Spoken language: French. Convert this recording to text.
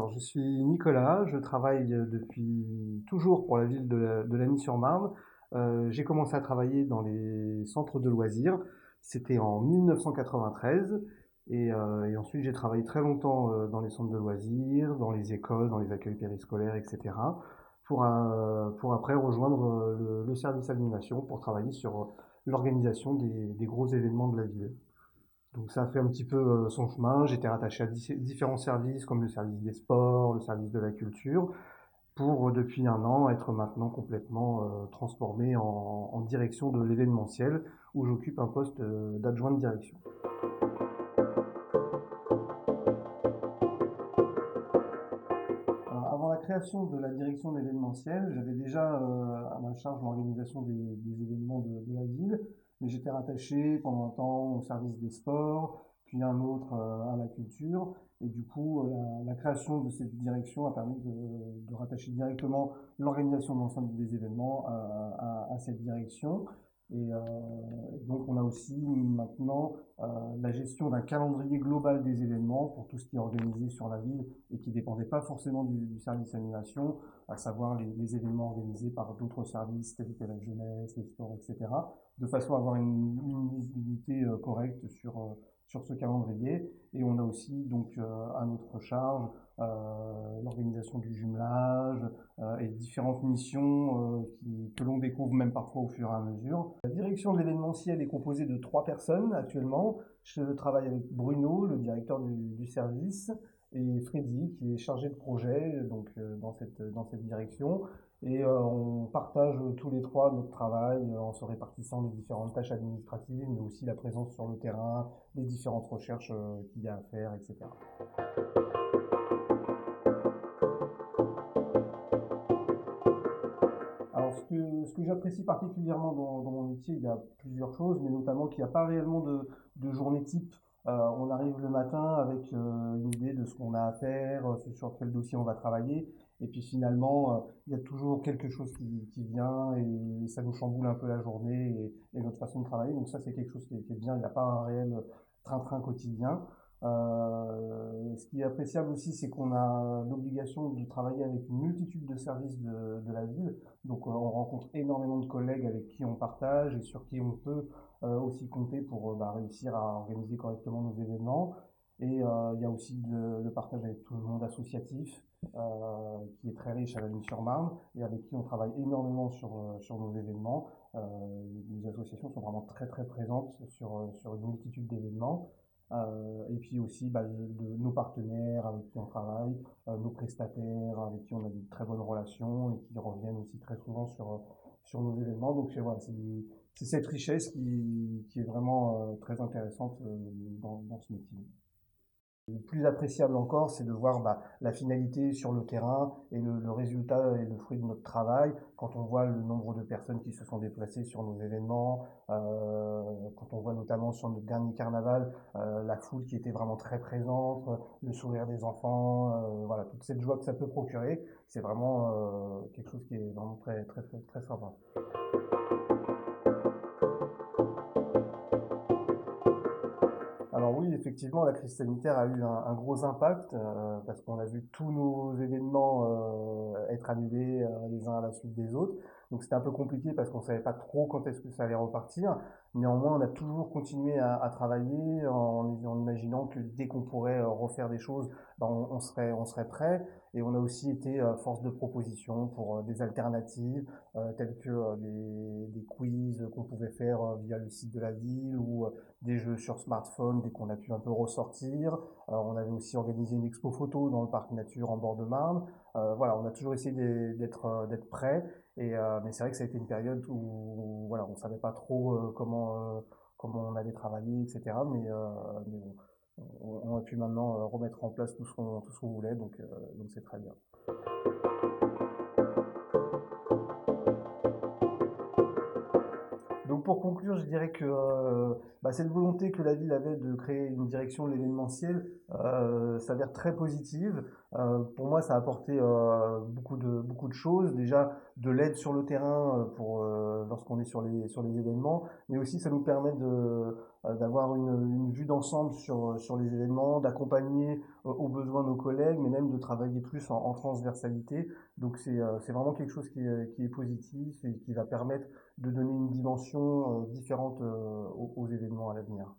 Alors, je suis Nicolas, je travaille depuis toujours pour la ville de Lagny-sur-Marne. J'ai commencé à travailler dans les centres de loisirs. C'était en 1993. Et ensuite, j'ai travaillé très longtemps dans les centres de loisirs, dans les écoles, dans les accueils périscolaires, etc. Pour après rejoindre le service animation pour travailler sur l'organisation des gros événements de la ville. Donc ça a fait un petit peu son chemin. J'étais rattaché à différents services comme le service des sports, le service de la culture, pour depuis un an être maintenant complètement transformé en direction de l'événementiel où j'occupe un poste d'adjoint de direction. Alors, avant la création de la direction de l'événementiel, j'avais déjà à ma charge l'organisation des événements de la ville, mais j'étais rattaché pendant un temps au service des sports, puis un autre à la culture. Et du coup, la création de cette direction a permis de rattacher directement l'organisation de l'ensemble des événements à cette direction. Et donc, on a aussi maintenant la gestion d'un calendrier global des événements pour tout ce qui est organisé sur la ville et qui ne dépendait pas forcément du service animation, à savoir les événements organisés par d'autres services tels que la jeunesse, les sports, etc., de façon à avoir une visibilité correcte sur ce calendrier. Et on a aussi donc à notre charge l'organisation du jumelage et différentes missions que l'on découvre même parfois au fur et à mesure. La direction de l'événementiel est composée de 3 personnes actuellement. Je travaille avec Bruno, le directeur du service, et Freddy, qui est chargé de projet donc, dans cette direction. Et on partage tous les trois notre travail en se répartissant les différentes tâches administratives, mais aussi la présence sur le terrain, les différentes recherches qu'il y a à faire, etc. Alors, ce que j'apprécie particulièrement dans mon métier, il y a plusieurs choses, mais notamment qu'il n'y a pas réellement de journée type. On arrive le matin avec une idée de ce qu'on a à faire, sur quel dossier on va travailler, et puis finalement, il y a toujours quelque chose qui vient et ça nous chamboule un peu la journée et notre façon de travailler. Donc ça, c'est quelque chose qui est bien. Il n'y a pas un réel train-train quotidien. Ce qui est appréciable aussi, c'est qu'on a l'obligation de travailler avec une multitude de services de la ville. Donc on rencontre énormément de collègues avec qui on partage et sur qui on peut aussi compter pour réussir à organiser correctement nos événements. Et il y a aussi le partage avec tout le monde associatif qui est très riche à la Lagny-sur-Marne et avec qui on travaille énormément sur nos événements. Les associations sont vraiment très très présentes sur une multitude d'événements. Et puis aussi nos partenaires avec qui on travaille, nos prestataires avec qui on a de très bonnes relations et qui reviennent aussi très souvent sur nos événements. Donc voilà, c'est cette richesse qui est vraiment très intéressante dans ce métier. Le plus appréciable encore, c'est de voir la finalité sur le terrain et le résultat et le fruit de notre travail. Quand on voit le nombre de personnes qui se sont déplacées sur nos événements, quand on voit notamment sur notre dernier carnaval la foule qui était vraiment très présente, le sourire des enfants, voilà, toute cette joie que ça peut procurer, c'est vraiment quelque chose qui est vraiment très très très, très sympa. Alors oui, effectivement, la crise sanitaire a eu un gros impact parce qu'on a vu tous nos événements être annulés les uns à la suite des autres. Donc c'était un peu compliqué parce qu'on ne savait pas trop quand est-ce que ça allait repartir. Néanmoins, on a toujours continué à travailler en imaginant que dès qu'on pourrait refaire des choses, on serait prêt. Et on a aussi été force de proposition pour des alternatives telles que des quiz qu'on pouvait faire via le site de la ville ou des jeux sur smartphone dès qu'on a pu un peu ressortir. On avait aussi organisé une expo photo dans le parc nature en bord de Marne. Voilà, on a toujours essayé d'être prêt. Mais c'est vrai que ça a été une période où voilà, on ne savait pas trop comment on allait travailler, etc. Mais bon, on a pu maintenant remettre en place tout ce qu'on voulait, donc c'est très bien. Donc pour conclure, je dirais que cette volonté que la ville avait de créer une direction de l'événementiel s'avère très positive. Pour moi, ça a apporté beaucoup de choses. Déjà, de l'aide sur le terrain lorsqu'on est sur les événements, mais aussi ça nous permet d'avoir une vue d'ensemble sur les événements, d'accompagner aux besoins nos collègues, mais même de travailler plus en transversalité. Donc c'est vraiment quelque chose qui est positif et qui va permettre de donner une dimension différente aux événements à l'avenir.